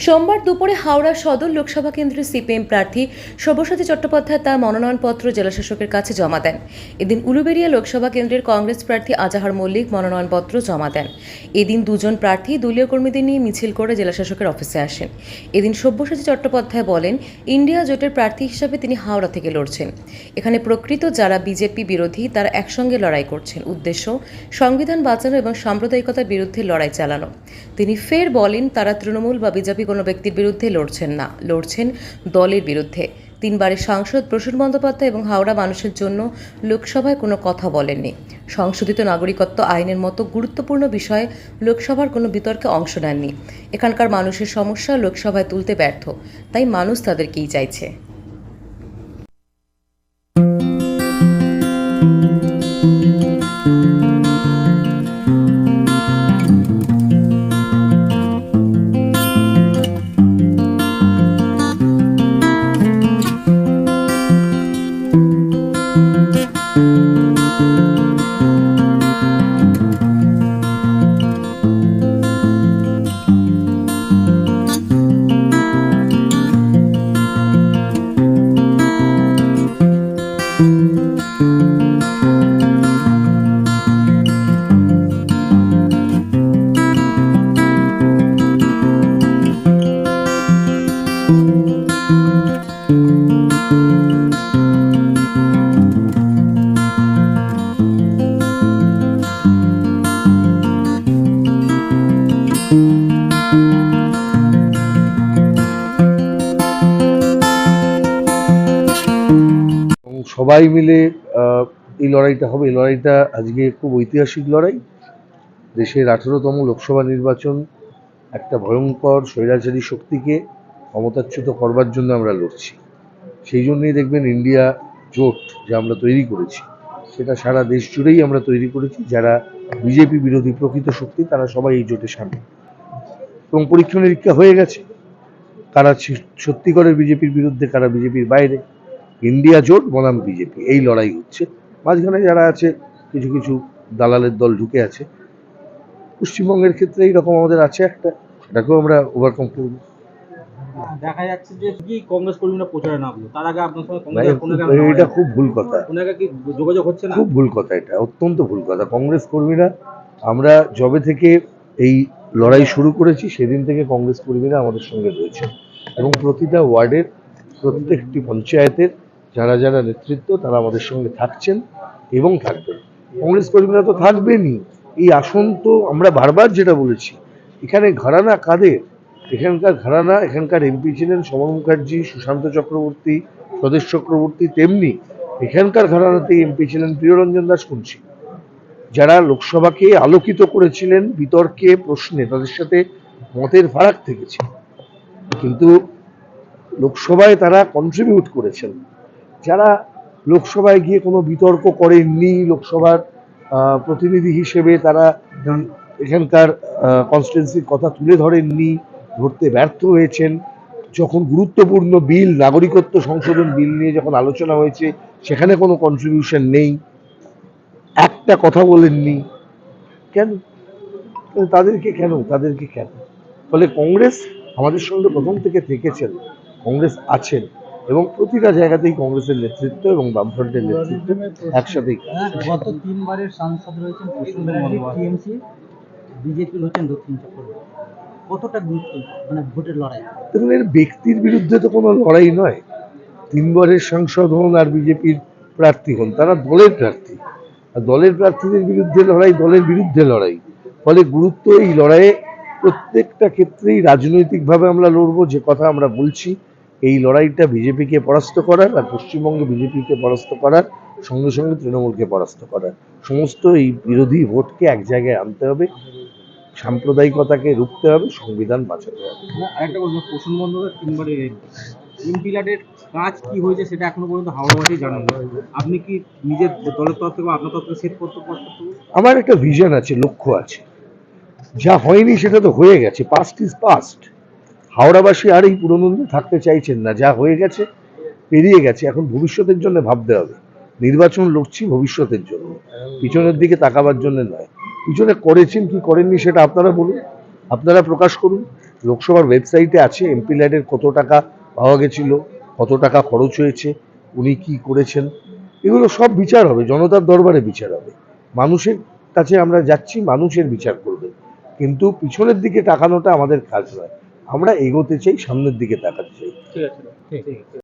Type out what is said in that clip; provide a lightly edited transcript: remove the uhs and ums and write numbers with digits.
সোমবার দুপুরে হাওড়া সদর লোকসভা কেন্দ্রের সিপিএম প্রার্থী সব্যসাচী চট্টোপাধ্যায় তার মনোনয়নপত্র জেলাশাসকের কাছে জমা দেন। এদিন উলুবেড়িয়া লোকসভা কেন্দ্রের কংগ্রেস প্রার্থী আজাহার মল্লিক মনোনয়নপত্র জমা দেন। এদিন দুজন প্রার্থী দলীয় কর্মীদের নিয়ে মিছিল করে জেলাশাসকের অফিসে আসেন। এদিন সব্যসাচী চট্টোপাধ্যায় বলেন, ইন্ডিয়া জোটের প্রার্থী হিসাবে তিনি হাওড়া থেকে লড়ছেন। এখানে প্রকৃত যারা বিজেপি বিরোধী তারা একসঙ্গে লড়াই করছেন, উদ্দেশ্য সংবিধান বাঁচানো এবং সাম্প্রদায়িকতার বিরুদ্ধে লড়াই চালানো। তিনি ফের বলেন, তারা তৃণমূল বা বিজেপি কোনো ব্যক্তির বিরুদ্ধে লড়ছেন না, লড়ছেন দলের বিরুদ্ধে। তিনবারের সাংসদ প্রসূন বন্দ্যোপাধ্যায় এবং হাওড়া মানুষের জন্য লোকসভায় কোনো কথা বলেননি। সংশোধিত নাগরিকত্ব আইনের মতো গুরুত্বপূর্ণ বিষয়ে লোকসভার কোনো বিতর্কে অংশ নেননি। এখানকার মানুষের সমস্যা লোকসভায় তুলতে ব্যর্থ, তাই মানুষ তাদেরকেই চাইছে। সবাই মিলে এই লড়াইটা হবে। এই লড়াইটা আজকে খুব ঐতিহাসিক লড়াই। দেশের 18তম লোকসভা নির্বাচন একটা ভয়ঙ্কর স্বৈরাচারী শক্তিকে ক্ষমতাচ্যুত করবার জন্য আমরা লড়ছি। সেই জন্যই দেখবেন ইন্ডিয়া জোট যা আমরা তৈরি করেছি, সেটা সারা দেশ জুড়েই আমরা তৈরি করেছি। যারা বিজেপি বিরোধী প্রকৃত শক্তি তারা সবাই এই জোটে সামিল, এবং পরীক্ষা নিরীক্ষা হয়ে গেছে কারা সত্যিকারের বিজেপির বিরুদ্ধে, কারা বিজেপির বাইরে। ইন্ডিয়া জোট বনাম বিজেপি, এই লড়াই হচ্ছে। মাঝখানে যারা আছে, কিছু কিছু দালালের দল ঢুকে আছে। পশ্চিমবঙ্গের ক্ষেত্রে এইরকম আমাদের আছে একটা, সেটাকেও আমরা ওভারকাম করব। দেখা যাচ্ছে যে কি কংগ্রেস কর্মীরা প্রচারে নামলো, তার আগে আপনার সঙ্গে এটা খুব ভুল কথা, কি যোগাযোগ হচ্ছে না? খুব ভুল কথা, এটা অত্যন্ত ভুল কথা। কংগ্রেস কর্মীরা, আমরা যবে থেকে এই লড়াই শুরু করেছি সেদিন থেকে কংগ্রেস কর্মীরা আমাদের সঙ্গে রয়েছে, এবং প্রতিটা ওয়ার্ডের প্রত্যেকটি পঞ্চায়েতের যারা যারা নেতৃত্ব তারা আমাদের সঙ্গে থাকছেন এবং থাকবেন। কংগ্রেস কর্মীরা তো থাকবেনই। এই আসন তো আমরা বারবার যেটা বলেছি, এখানে ঘরানা কাদের? এখানকার ঘরানা, এখানকার এমপি ছিলেন সমর মুখার্জি, সুশান্ত চক্রবর্তী, স্বদেশ চক্রবর্তী। তেমনি এখানকার ঘরানাতেই এমপি ছিলেন প্রিয়রঞ্জন দাস মুন্সি, যারা লোকসভাকে আলোকিত করেছিলেন বিতর্কে, প্রশ্নে তাদের সাথে মতের ফারাক থেকেছে, কিন্তু লোকসভায় তারা কন্ট্রিবিউট করেছেন। যারা লোকসভায় গিয়ে কোনো বিতর্ক করেননি, লোকসভার প্রতিনিধি হিসেবে তারা এখানকার কনস্টিটুয়েন্সির কথা তুলে ধরেননি, ধরতে ব্যর্থ হয়েছেন। যখন গুরুত্বপূর্ণ বিল, নাগরিকত্ব সংশোধন বিল নিয়ে যখন আলোচনা হয়েছে, সেখানে কোনো কন্ট্রিবিউশন নেই, একটা কথা বলেননি। কেন? তাদেরকে কেন? ফলে কংগ্রেস আমাদের সঙ্গে প্রথম থেকে থেকেছেন, কংগ্রেস আছেন, এবং প্রতিটা জায়গাতেই কংগ্রেসের নেতৃত্ব এবং বামফ্রন্টের নেতৃত্ব একসাথেই। গত তিনবারের সাংসদ রয়েছেন প্রসূন বন্দ্যোপাধ্যায়, টিএমসি, বিজেপি হচ্ছেন দক্ষিণ চক্রবর্তী। কতটা গুরুত্ব মানে ভোটের লড়াই? দেখুন, এর ব্যক্তির বিরুদ্ধে তো কোনো লড়াই নয়। তিনবারের সাংসদ হন আর বিজেপির প্রার্থী হন, তারা দলের প্রার্থী, আর দলের প্রার্থীদের বিরুদ্ধে লড়াই দলের বিরুদ্ধে লড়াই। ফলে গুরুত্ব এই লড়াইয়ে প্রত্যেকটা ক্ষেত্রেই রাজনৈতিকভাবে আমরা লড়বো। যে কথা আমরা বলছি, এই লড়াইটা বিজেপিকে পরাস্ত করার, আর পশ্চিমবঙ্গে বিজেপিকে পরাস্ত করার সঙ্গে সঙ্গে তৃণমূলকে পরাস্ত করার। সমস্ত এই বিরোধী ভোটকে এক জায়গায় আনতে হবে, সাম্প্রদায়িকতাকে রুখতে হবে, সংবিধান বাঁচাতে হবে। আরেকটা বলবো, প্রসূন বন্দ্যোপাধ্যায় তিনবারের এমপি ল্যাডের কাজ কি হয়েছে সেটা এখনো পর্যন্ত হাওড়াবাসী জানেন না। আপনি কি নিজের দলের তরফ থেকে বা আপনার তরফ থেকে সেট করতে? আমার একটা ভিশন আছে, লক্ষ্য আছে। যা হয়নি সেটা তো হয়ে গেছে, পাস্ট ইজ পাস্ট। হাওড়াবাসী আর এই পুরনো দিনে থাকতে চাইছেন না। যা হয়ে গেছে পেরিয়ে গেছে, এখন ভবিষ্যতের জন্য ভাবতে হবে। নির্বাচন লড়ছি ভবিষ্যতের জন্য, পিছনের দিকে তাকাবার জন্য নয়। পিছনে করেছেন কি করেননি সেটা আপনারা বলুন, আপনারা প্রকাশ করুন। লোকসভার ওয়েবসাইটে আছে এমপি ল্যাডের কত টাকা পাওয়া গেছিল, কত টাকা খরচ হয়েছে, উনি কি করেছেন, এগুলো সব বিচার হবে, জনতার দরবারে বিচার হবে। মানুষের কাছে আমরা যাচ্ছি, মানুষের বিচার করবে, কিন্তু পিছনের দিকে তাকানোটা আমাদের কাজ নয়। আমরা এগোতে চাই, সামনের দিকে তাকাতে চাই। ঠিক আছে।